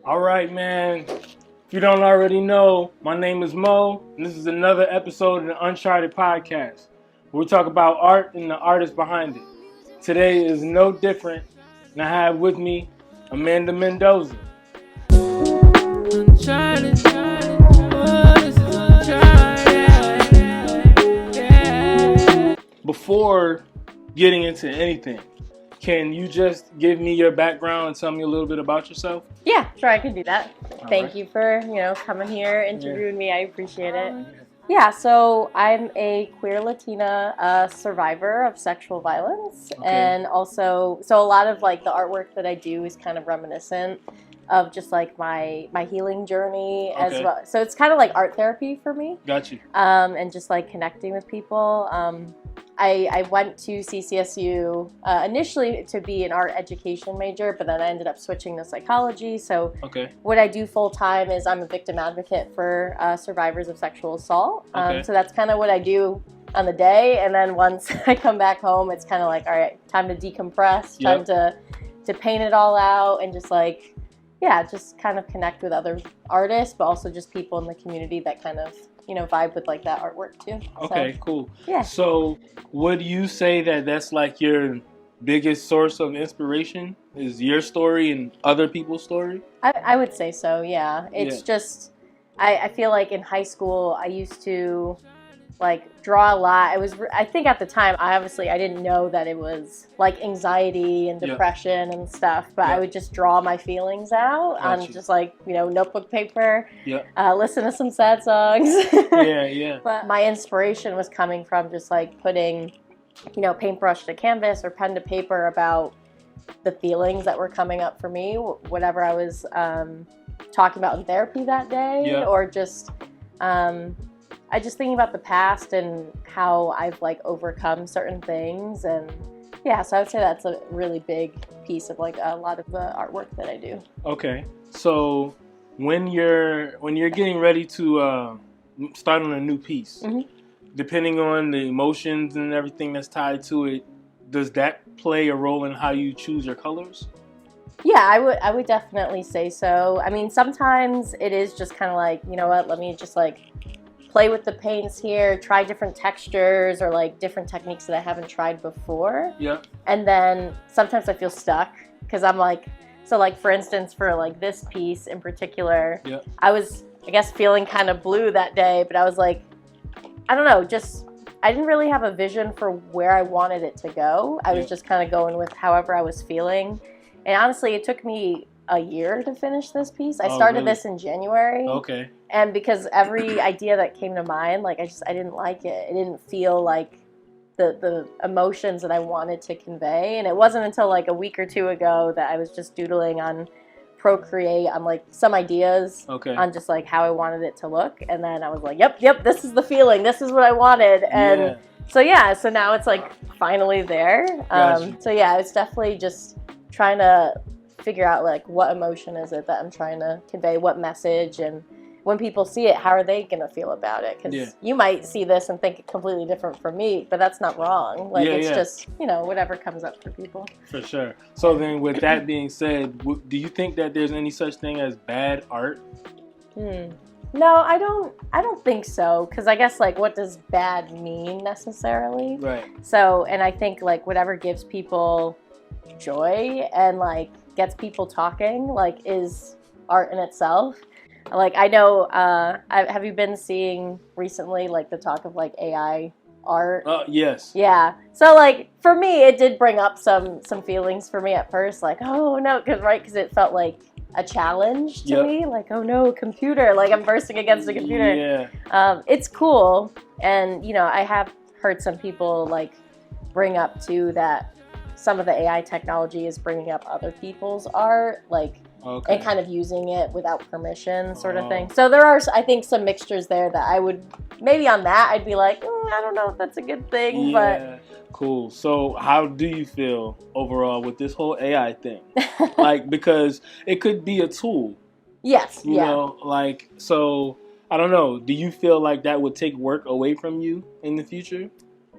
All right, man. If you don't already know, my name is Mo, and this is another episode of the unchARTed podcast, where we talk about art and the artist behind it. Today is no different, and I have with me Amanda Mendoza. Uncharted. Oh, this is uncharted. Before getting into anything, can you just give me your background and tell me a little bit about yourself? Yeah, sure, I can do that. Thank right. you for, coming here, interviewing me. I appreciate it. Yeah, so I'm a queer Latina survivor of sexual violence. Okay. And also, so a lot of like the artwork that I do is kind of reminiscent of just like my healing journey as Okay. well. So it's kind of like art therapy for me. Got you. And just like connecting with people. I went to CCSU initially to be an art education major, but then I ended up switching to psychology. So Okay. what I do full time is I'm a victim advocate for survivors of sexual assault. Okay. So that's kind of what I do on the day. And then once I come back home, it's kind of like, all right, time to decompress, time to paint it all out and just like, just kind of connect with other artists, but also just people in the community that kind of, vibe with like that artwork too. Okay, so, cool. Yeah. So would you say that that's like your biggest source of inspiration is your story and other people's story? I would say so, yeah. It's just, I feel like in high school, I used to like draw a lot. I think at the time, I didn't know that it was like anxiety and depression and stuff, but I would just draw my feelings out on just like, notebook paper, listen to some sad songs. But my inspiration was coming from just like putting, paintbrush to canvas or pen to paper about the feelings that were coming up for me, whatever I was talking about in therapy that day, or just I just thinking about the past and how I've like overcome certain things, and so I would say that's a really big piece of like a lot of the artwork that I do. Okay, so when you're getting ready to start on a new piece, depending on the emotions and everything that's tied to it, does that play a role in how you choose your colors? Yeah, I would definitely say so. I mean, sometimes it is just kind of like, you know what, let me just like play with the paints here, try different textures or like different techniques that I haven't tried before. Yeah. And then sometimes I feel stuck because I'm like, so like for instance, for like this piece in particular, I was, I guess, feeling kind of blue that day, but I was like, I don't know, just, I didn't really have a vision for where I wanted it to go. I was just kind of going with however I was feeling. And honestly, it took me a year to finish this piece. I started this in January. Okay. And because every idea that came to mind, like I didn't like it. It didn't feel like the emotions that I wanted to convey. And it wasn't until like a week or two ago that I was just doodling on Procreate on like some ideas on just like how I wanted it to look. And then I was like, yep, this is the feeling. This is what I wanted. And so now it's like finally there. So it's definitely just trying to figure out like what emotion is it that I'm trying to convey, what message, and when people see it, how are they gonna feel about it? Because you might see this and think it completely different from me, but that's not wrong. Like it's just whatever comes up for people. For sure. So then, with that being said, do you think that there's any such thing as bad art? No, I don't think so. Because I guess like what does bad mean necessarily? Right. So, and I think like whatever gives people joy and like gets people talking like is art in itself. Like I know, have you been seeing recently like the talk of like AI art? Yes. Yeah. So like for me, it did bring up some feelings for me at first, like oh no, because it felt like a challenge to me, like oh no, computer, like I'm bursting against a computer. Yeah. It's cool, and I have heard some people like bring up too that some of the AI technology is bringing up other people's art, like. And kind of using it without permission sort of thing. So there are, I think, some mixtures there that I would, maybe on that, I'd be like, I don't know if that's a good thing, but... Cool. So how do you feel overall with this whole AI thing? Like, because it could be a tool. Yes, You know, like, so, I don't know. Do you feel like that would take work away from you in the future?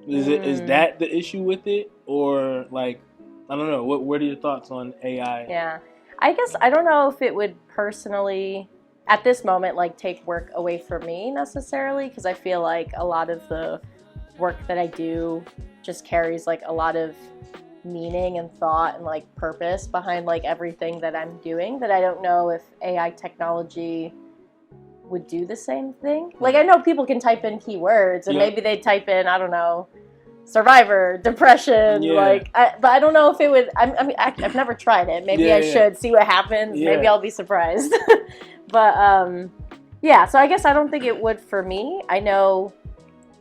Is that the issue with it? Or, like, I don't know. What are your thoughts on AI? Yeah. I guess I don't know if it would personally, at this moment, like take work away from me necessarily, because I feel like a lot of the work that I do just carries like a lot of meaning and thought and like purpose behind like everything that I'm doing, that I don't know if AI technology would do the same thing. Like I know people can type in keywords and maybe they type in, I don't know, survivor, depression, but I don't know if it would. I've never tried it. Maybe I should see what happens. Maybe I'll be surprised. But yeah, so I guess I don't think it would for me. I know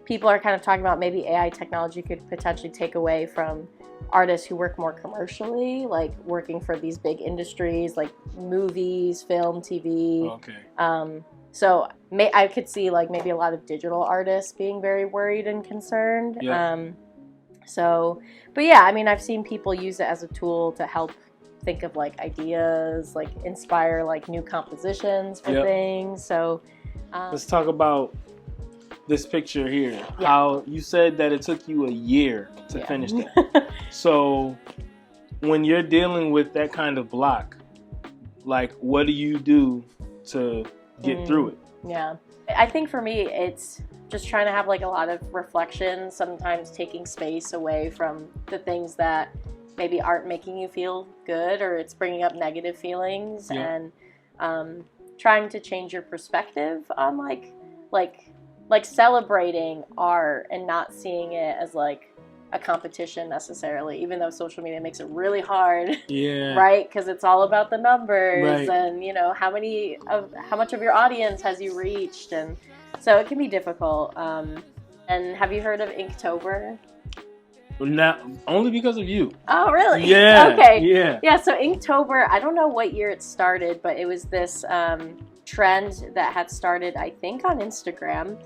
people are kind of talking about maybe AI technology could potentially take away from artists who work more commercially, like working for these big industries like movies, film, TV. Okay. So I could see like maybe a lot of digital artists being very worried and concerned. But yeah, I mean, I've seen people use it as a tool to help think of like ideas, like inspire like new compositions for things. So let's talk about this picture here. How you said that it took you a year to finish that. So when you're dealing with that kind of block, like what do you do to get through it? Yeah. I think for me, it's just trying to have like a lot of reflection, sometimes taking space away from the things that maybe aren't making you feel good, or it's bringing up negative feelings, and trying to change your perspective on like celebrating art and not seeing it as like a competition necessarily, even though social media makes it really hard, right? Because it's all about the numbers and you know how much of your audience has you reached, and so it can be difficult. And have you heard of Inktober? Not only because of you. Oh, really? Yeah. Okay. Yeah. So Inktober, I don't know what year it started, but it was this trend that had started, I think, on Instagram.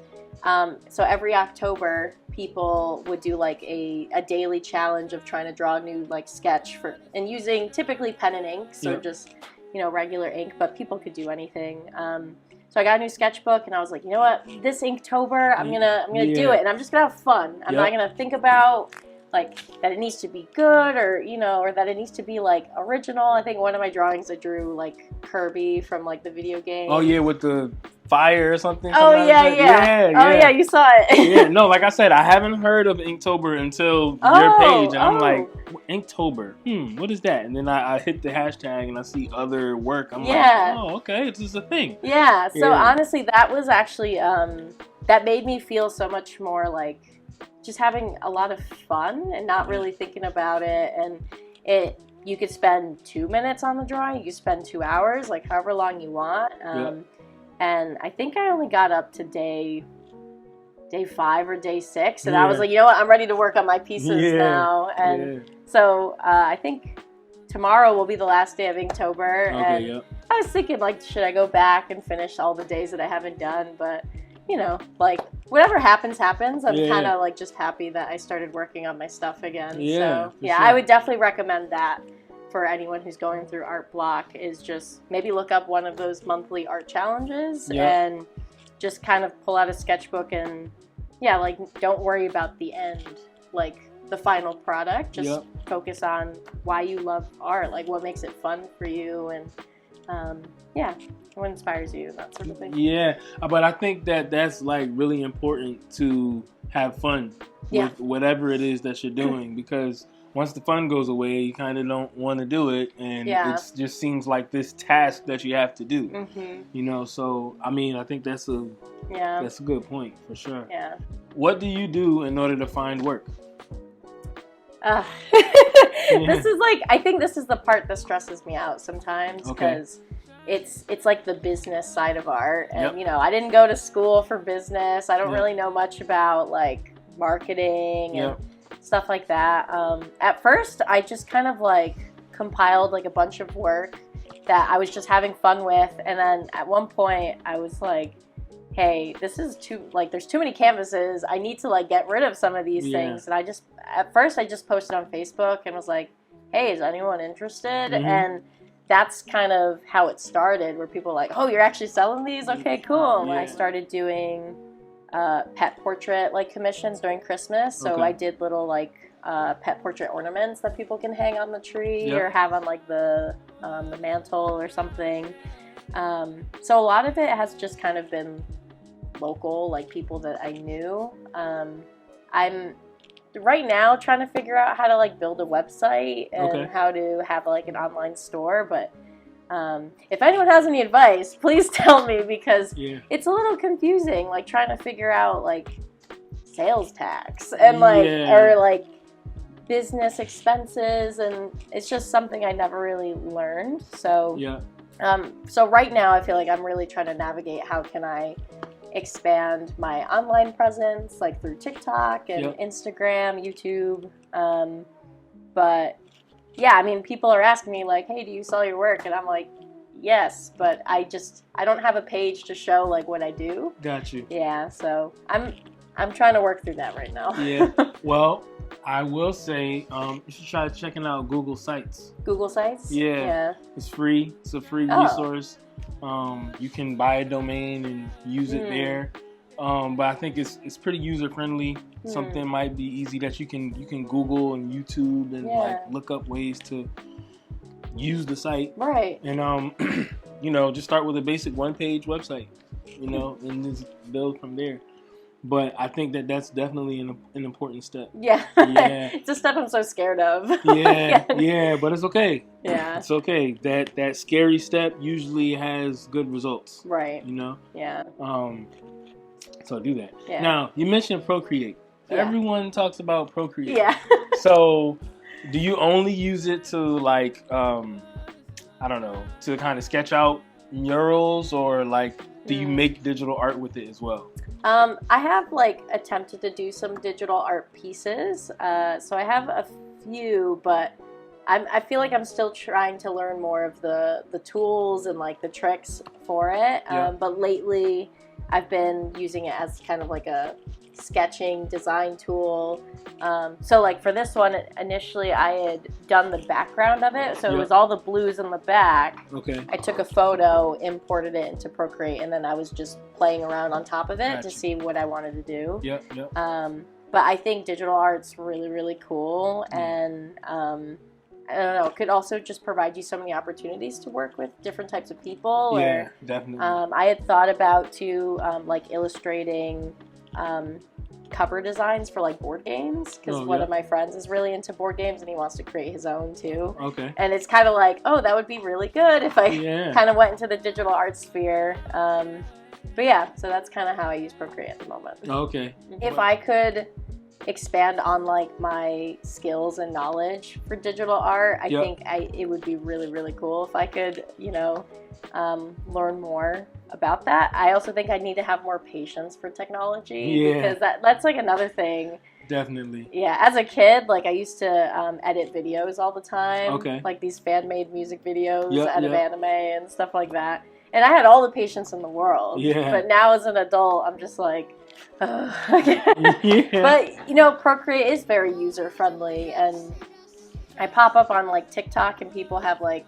So every October, people would do like a daily challenge of trying to draw a new like sketch and using typically pen and ink, so just regular ink, but people could do anything. So I got a new sketchbook, and I was like, you know what, this Inktober, I'm gonna do it, and I'm just gonna have fun. I'm not gonna think about like that it needs to be good, or or that it needs to be like original. I think one of my drawings I drew like Kirby from like the video game. Oh yeah, with the fire or something. Oh yeah, you saw it. No, like I said, I haven't heard of Inktober until your page, and I'm like, Inktober, what is that? And then I hit the hashtag and I see other work. I'm like, oh, okay, this is a thing. Yeah. So honestly, that was actually that made me feel so much more like just having a lot of fun and not really thinking about it. And you could spend 2 minutes on the drawing, you could spend 2 hours, like however long you want. And I think I only got up to day 5 or day 6, and I was like, you know what, I'm ready to work on my pieces now. And so I think tomorrow will be the last day of Inktober. And I was thinking, like, should I go back and finish all the days that I haven't done? But like whatever happens. I'm kind of like just happy that I started working on my stuff again. So I would definitely recommend that for anyone who's going through art block, is just maybe look up one of those monthly art challenges and just kind of pull out a sketchbook and like don't worry about the end, like the final product. Just focus on why you love art, like what makes it fun for you, and what inspires you, and that sort of thing. But I think that's like really important to have fun with whatever it is that you're doing, because once the fun goes away, you kind of don't want to do it, and it just seems like this task that you have to do. So I mean, I think that's a good point for sure. What do you do in order to find work? This is like, I think this is the part that stresses me out sometimes, because it's like the business side of art, and I didn't go to school for business. I don't really know much about like marketing and stuff like that. At first, I just kind of like compiled like a bunch of work that I was just having fun with, and then at one point I was like, hey, this is there's too many canvases. I need to like get rid of some of these things. And at first I just posted on Facebook and was like, hey, is anyone interested? And that's kind of how it started, where people were like, oh, you're actually selling these? Okay, cool. And I started doing pet portrait like commissions during Christmas. So I did little like pet portrait ornaments that people can hang on the tree Yep. or have on like the mantle or something. So a lot of it has just kind of been local, like people that I knew. I'm right now trying to figure out how to like build a website and how to have like an online store, but if anyone has any advice, please tell me, because it's a little confusing, like trying to figure out like sales tax and like or like business expenses, and it's just something I never really learned. So so right now I feel like I'm really trying to navigate how can I expand my online presence, like through TikTok and Instagram, YouTube. But yeah, I mean, people are asking me like, hey, do you sell your work? And I'm like, yes, but I don't have a page to show like what I do. Got you. Yeah, so I'm trying to work through that right now. Yeah. Well, I will say you should try checking out Google Sites. Google Sites? Yeah. It's free. It's a free resource. You can buy a domain and use it there. But I think it's pretty user friendly. Something might be easy that you can Google and YouTube and like look up ways to use the site. Right. And just start with a basic one-page website, and just build from there. But I think that's definitely an important step. Yeah. It's a step I'm so scared of. Yeah, but it's okay. Yeah. It's okay. That scary step usually has good results. Right. Yeah. So do that. Yeah. Now, you mentioned Procreate. Yeah. Everyone talks about Procreate. Yeah. So, do you only use it to like I don't know, to kind of sketch out murals, or like do you make digital art with it as well? I have like attempted to do some digital art pieces. So I have a few, but I feel like I'm still trying to learn more of the tools and like the tricks for it. But lately I've been using it as kind of like a sketching design tool. So like for this one, initially I had done the background of it, so it was all the blues in the back. Okay. I took a photo, imported it into Procreate, and then I was just playing around on top of it to see what I wanted to do. Yep. But I think digital art's really, really cool, and I don't know, it could also just provide you so many opportunities to work with different types of people. Yeah, definitely. I had thought about too, like illustrating cover designs for like board games, because one of my friends is really into board games and he wants to create his own too. Okay. And it's kind of like, oh, that would be really good if I kind of went into the digital art sphere. But yeah, so that's kind of how I use Procreate at the moment. Okay. If I could expand on like my skills and knowledge for digital art, I think it would be really, really cool if I could, learn more about that. I also think I need to have more patience for technology, because that's like another thing. Definitely. Yeah, as a kid, like I used to edit videos all the time. Okay. Like these fan-made music videos out of anime and stuff like that. And I had all the patience in the world. Yeah. But now as an adult, I'm just like, But, Procreate is very user-friendly, and I pop up on like TikTok and people have like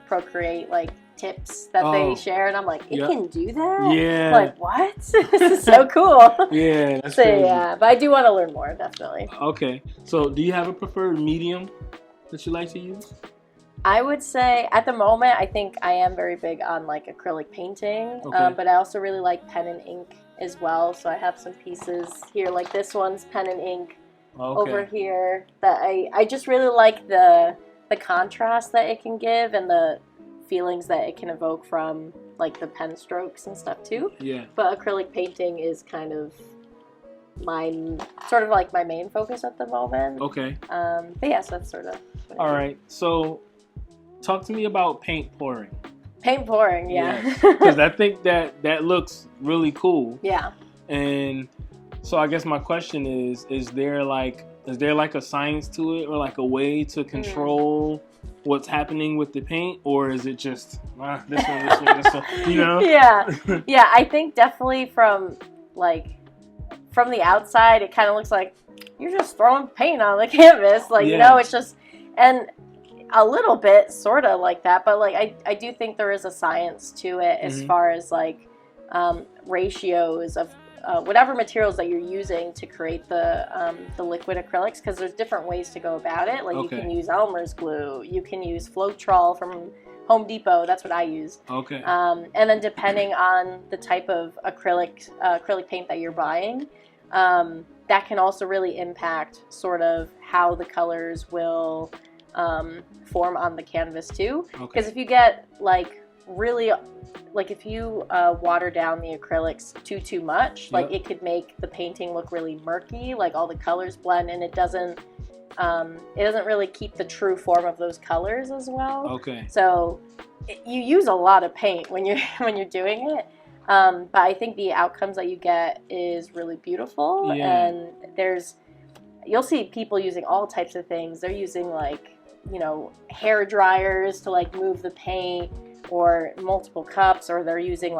Procreate like tips that they share, and I'm like, it can do that? Yeah. Like, what? This is so cool. Yeah, that's so crazy. Yeah, but I do want to learn more, definitely. Okay, so do you have a preferred medium that you like to use? I would say at the moment, I think I am very big on like acrylic painting, but I also really like pen and ink as well. So I have some pieces here, like this one's pen and ink over here, that I just really like the contrast that it can give and the feelings that it can evoke from like the pen strokes and stuff too. Yeah. But acrylic painting is kind of my main focus at the moment. Okay. But yeah, so that's sort of all right. So talk to me about paint pouring. Paint pouring, because I think that looks really cool. Yeah. And so I guess my question is there like a science to it, or like a way to control what's happening with the paint, or is it just this one, Yeah, I think definitely from the outside, it kind of looks like you're just throwing paint on the canvas, it's just, and a little bit sort of like that, but like I do think there is a science to it as far as like ratios of whatever materials that you're using to create the liquid acrylics, because there's different ways to go about it. Like you can use Elmer's glue, you can use Floetrol from Home Depot. That's what I use. Okay. And then depending on the type of acrylic paint that you're buying, that can also really impact sort of how the colors will form on the canvas too. Because if you get really, if you water down the acrylics too much, it could make the painting look really murky, like all the colors blend, and it doesn't really keep the true form of those colors as well. Okay. So you use a lot of paint when you're doing it. But I think the outcomes that you get is really beautiful. Yeah. And you'll see people using all types of things. They're using hair dryers to move the paint, or multiple cups, or they're using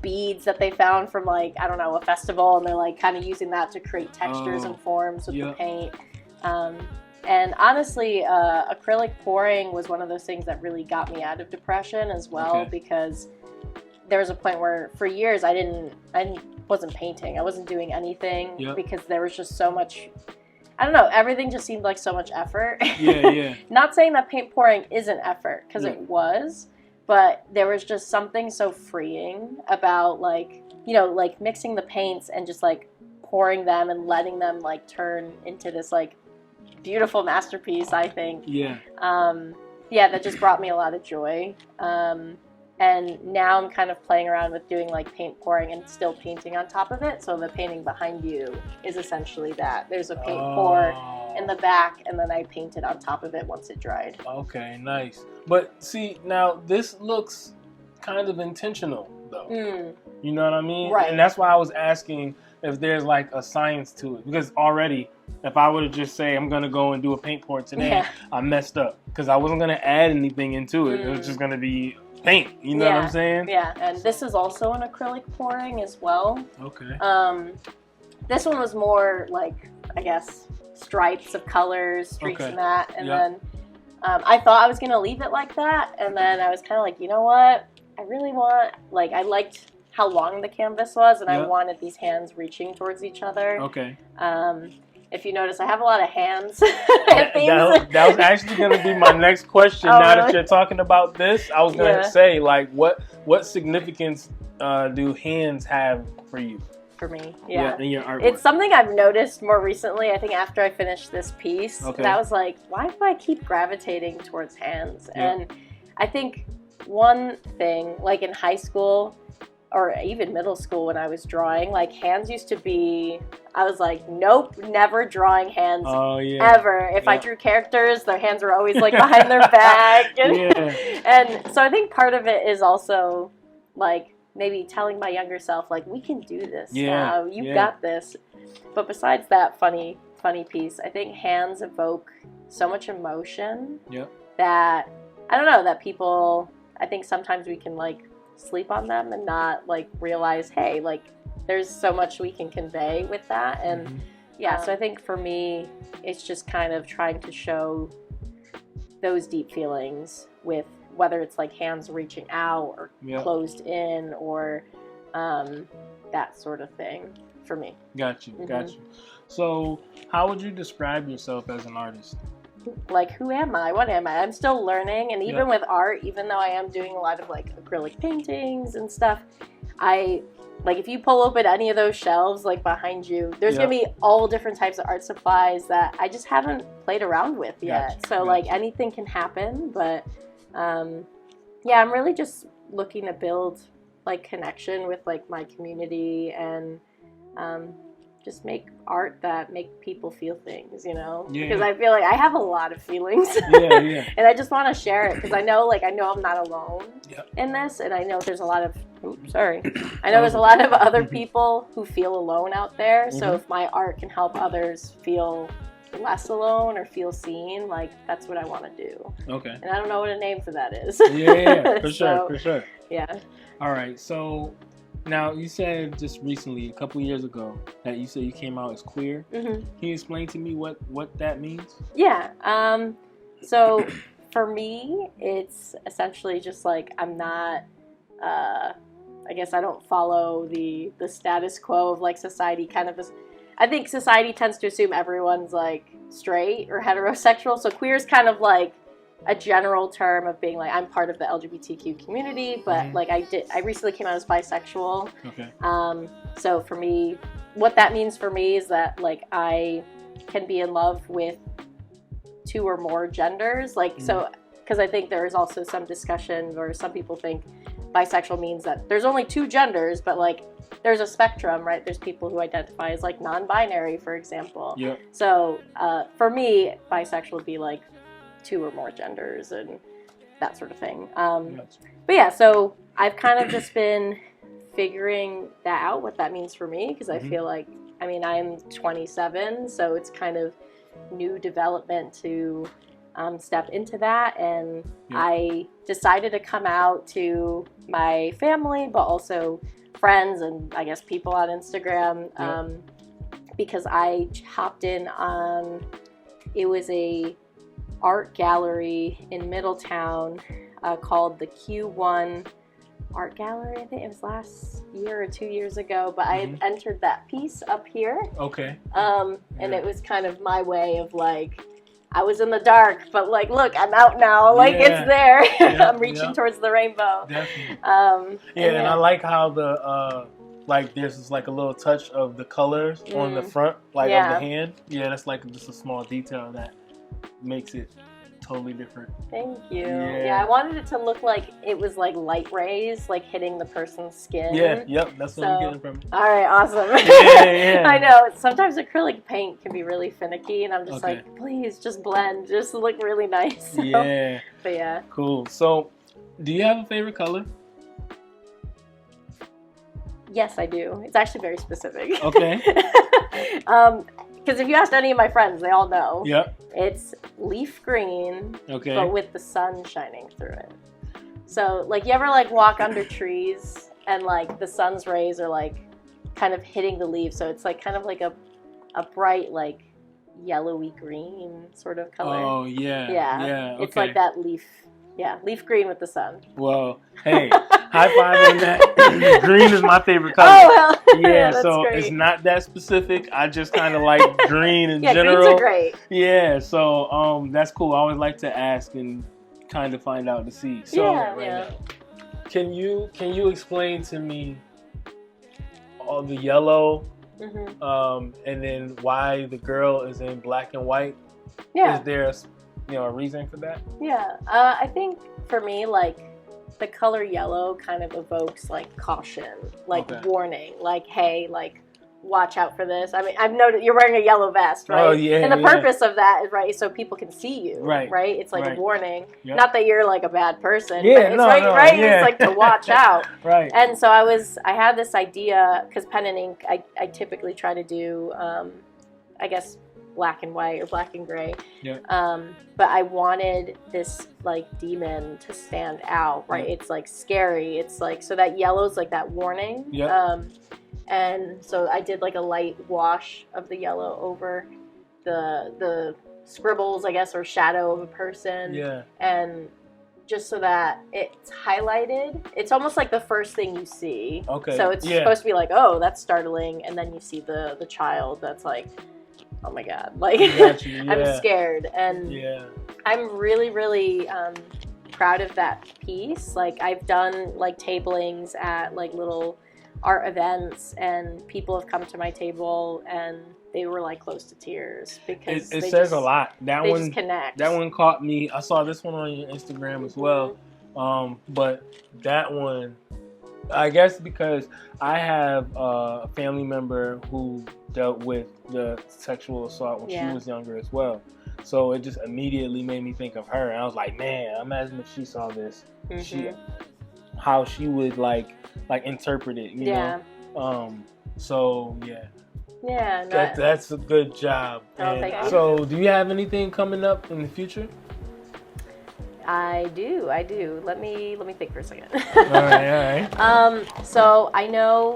beads that they found from I don't know, a festival, and they're kind of using that to create textures and forms with the paint. And honestly, acrylic pouring was one of those things that really got me out of depression as well, because there was a point where for years I wasn't painting. I wasn't doing anything because there was just so much, I don't know, everything just seemed like so much effort. Yeah. Not saying that paint pouring isn't effort, because it was, but there was just something so freeing about mixing the paints and just pouring them and letting them turn into this beautiful masterpiece, I think. Yeah. That just brought me a lot of joy. And now I'm kind of playing around with doing paint pouring and still painting on top of it. So the painting behind you is essentially that. There's a paint pour in the back, and then I painted on top of it once it dried. Okay, nice. But see, now this looks kind of intentional though. You know what I mean? Right. And that's why I was asking if there's a science to it, because already if I were to just say I'm gonna go and do a paint pour today, I messed up because I wasn't gonna add anything into it. It was just gonna be paint. You know what I'm saying? Yeah, and this is also an acrylic pouring as well. Okay. This one was more I guess stripes of colors, streaks and that, and then I thought I was gonna leave it like that, and then I was kind of you know what? I really want I liked how long the canvas was, and I wanted these hands reaching towards each other. Okay. If you notice, I have a lot of hands. That was actually going to be my next question. Now that you're talking about this, I was going to say, what significance do hands have for you? For me, in your artwork. It's something I've noticed more recently. I think after I finished this piece, and I was like, why do I keep gravitating towards hands? And I think one thing, in high school, or even middle school when I was drawing, hands used to be, I was like, nope, never drawing hands ever. If I drew characters, their hands were always behind their back. And so I think part of it is also maybe telling my younger self, we can do this now, you got this. But besides that funny piece, I think hands evoke so much emotion that, I don't know, that people, I think sometimes we can sleep on them and not realize, hey, there's so much we can convey with that. And so I think for me, it's just kind of trying to show those deep feelings with whether it's hands reaching out or closed in or that sort of thing for me. Got you. So how would you describe yourself as an artist? Who am I? What am I? I'm still learning, and even with art, even though I am doing a lot of acrylic paintings and stuff, I if you pull open any of those shelves behind you, there's gonna be all different types of art supplies that I just haven't played around with yet. So anything can happen, but I'm really just looking to build connection with my community and just make art that make people feel things, because I feel I have a lot of feelings and I just want to share it because I know I'm not alone in this, and I know there's a lot of there's a lot of other people who feel alone out there. So if my art can help others feel less alone or feel seen, that's what I want to do. Okay. And I don't know what a name for that is. For sure. Yeah. All right, so now, you said just recently, a couple years ago, that you said you came out as queer. Can you explain to me what that means? Yeah. So for me, it's essentially just I'm not I guess I don't follow the status quo of like society kind of. I think society tends to assume everyone's like straight or heterosexual. So queer is kind of like a general term of being like I'm part of the LGBTQ community, but like I recently came out as bisexual. Okay. So for me, what that means for me is that like I can be in love with 2 or more genders, like so, because I think there is also some discussion or some people think bisexual means that there's only 2 genders, but like there's a spectrum, right? There's people who identify as like non-binary, for example. Yeah. So for me, bisexual would be like 2 or more genders and that sort of thing. But yeah, so I've kind of just been figuring that out, what that means for me, because I feel like, I mean, I'm 27, so it's kind of new development to step into that. And I decided to come out to my family, but also friends and I guess people on Instagram because I hopped in on, it was a art gallery in Middletown called the Q1 Art Gallery. I think it was last year or 2 years ago, but I had entered that piece up here. Okay. And it was kind of my way of like, I was in the dark, but like, look, I'm out now. Like it's there. I'm reaching towards the rainbow. Definitely. And I like how the like there's just like a little touch of the colors on the front, like of the hand. Yeah, that's like just a small detail that makes it totally different. Thank you. Yeah, I wanted it to look like it was like light rays like hitting the person's skin. That's what I'm getting from it. All right, awesome. Yeah. I know sometimes acrylic paint can be really finicky, and I'm just like, please just blend, just look really nice. So, but yeah. Cool. So, do you have a favorite color? Yes, I do. It's actually very specific. Okay. Because if you asked any of my friends, they all know. Yep. It's leaf green, okay, but with the sun shining through it. So, like, you ever, like, walk under trees and, like, the sun's rays are, like, kind of hitting the leaves. So it's, like, kind of like a bright, like, yellowy green sort of color. Oh, yeah. Yeah. It's like that leaf. Yeah, leaf green with the sun. Well, hey, high five on that. Green is my favorite color. Oh, well, yeah, that's so great. It's not that specific. I just kind of like green in general. Greens are great. Yeah, so that's cool. I always like to ask and kind of find out to see. So, Can you explain to me all the yellow, and then why the girl is in black and white? Yeah. Is there a reason for that? Yeah, I think for me, like, the color yellow kind of evokes, like, caution, like, warning, like, hey, like, watch out for this. I mean, I've noticed you're wearing a yellow vest, right? Oh, yeah. And the purpose of that is, right, so people can see you, right? It's like a warning. Yep. Not that you're, like, a bad person, yeah, but it's right? It's like to watch out. Right. And so I had this idea, because pen and ink, I typically try to do, I guess, black and white or black and gray. But I wanted this like demon to stand out, right? It's like scary. It's like, so that yellow's like that warning. And so I did like a light wash of the yellow over the scribbles, I guess, or shadow of a person. And just so that it's highlighted. It's almost like the first thing you see. Okay. So it's supposed to be like, oh, that's startling, and then you see the child that's like, oh my god, like I'm scared. And I'm really, really proud of that piece. Like, I've done like tablings at like little art events, and people have come to my table and they were like close to tears because it says a lot. That one just connect. That one caught me. I saw this one on your Instagram as well. But that one, I guess because I have a family member who dealt with the sexual assault when she was younger as well. So it just immediately made me think of her. And I was like, man, imagine if she saw this, how she would like interpret it, you know? So yeah. Yeah, no, that's a good job. Thank you. So do you have anything coming up in the future? I do. Let me think for a second. All right. So I know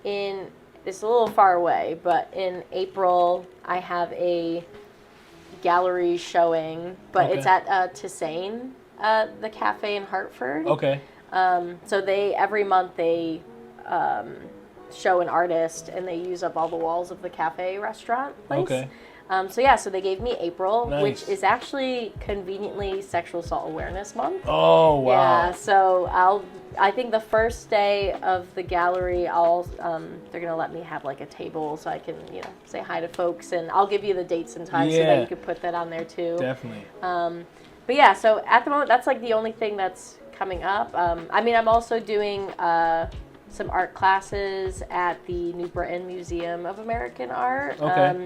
it's a little far away, but in April I have a gallery showing, but it's at Tisane, the cafe in Hartford. Okay. So every month they show an artist, and they use up all the walls of the cafe restaurant place. Okay. So they gave me April, Nice. which is actually conveniently Sexual Assault Awareness Month. Oh, wow. Yeah, so I think the first day of the gallery, they're gonna let me have like a table so I can, say hi to folks, and I'll give you the dates and times so that you could put that on there too. Definitely. But yeah, so at the moment, that's like the only thing that's coming up. I'm also doing some art classes at the New Britain Museum of American Art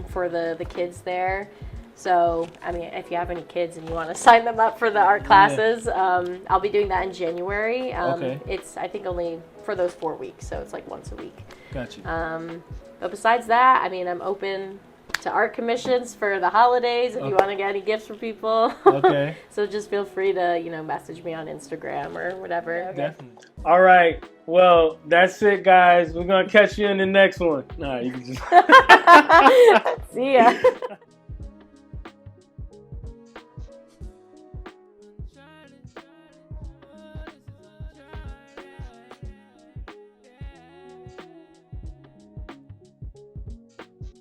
for the kids there. So, if you have any kids and you want to sign them up for the art classes, I'll be doing that in January. It's, I think, only for those 4 weeks, so it's like once a week. Gotcha. But besides that, I'm open to art commissions for the holidays if you want to get any gifts for people. Okay. So just feel free to, message me on Instagram or whatever. Definitely. All right. Well, that's it, guys. We're going to catch you in the next one. Nah, you can just... See ya.